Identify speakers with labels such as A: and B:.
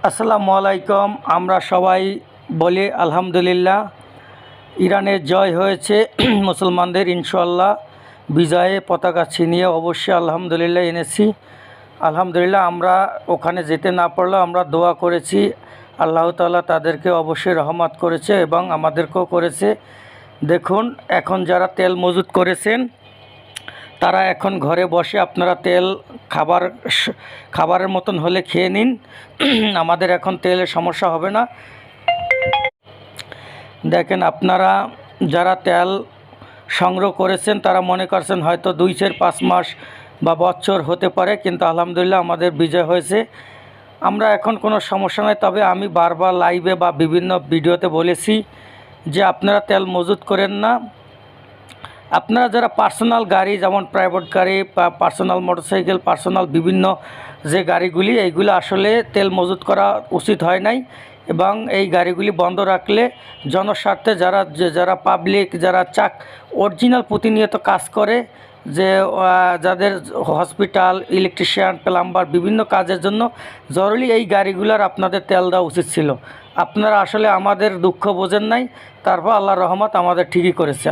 A: আসসালামু আলাইকুম। আমরা সবাই বলি আলহামদুলিল্লাহ। ইরানের জয় হয়েছে মুসলমানদের, ইনশাআল্লাহ বিজয়ে পতাকা ছিনিয়ে অবশ্যই আলহামদুলিল্লাহ এনেছি। আলহামদুলিল্লাহ, আমরা ওখানে যেতে না পারলেও আমরা দোয়া করেছি, আল্লাহ তাআলা তাদেরকে অবশ্যই রহমত করেছে এবং আমাদেরকেও করেছে। দেখুন, এখন যারা তেল মজুত করেছেন তারা এখন ঘরে বসে আপনারা তেল খাবারের মতন হলে খেয়ে নিন। আমাদের এখন তেলের সমস্যা হবে না। দেখেন, আপনারা যারা তেল সংগ্রহ করেছেন তারা মনে করছেন হয়তো 2-5 মাস বা বছর হতে পারে, কিন্তু আলহামদুলিল্লাহ আমাদের বিজয় হয়েছে। আমরা এখন কোনো সমস্যা নয়। তবে আমি বারবার লাইভে বা বিভিন্ন ভিডিওতে বলেছি যে আপনারা তেল মজুত করেন না। আপনারা যারা পার্সোনাল গাড়ি, যেমন প্রাইভেট গাড়ি বা পার্সোনাল মোটরসাইকেল, পার্সোনাল বিভিন্ন যে গাড়িগুলি, এইগুলো আসলে তেল মজুত করা উচিত হয় নাই। এবং এই গাড়িগুলি বন্ধ রাখলে জনস্বার্থে যারা পাবলিক, যারা অরিজিনাল প্রতিনিয়ত কাজ করে, যে যাদের হসপিটাল, ইলেকট্রিশিয়ান, প্লাম্বার বিভিন্ন কাজের জন্য জরুরি এই গাড়িগুলোর আপনাদের তেল দেওয়া উচিত ছিল। আপনারা আসলে আমাদের দুঃখ বোঝেন নাই, তারপর আল্লাহর রহমত আমাদের ঠিকই করেছে।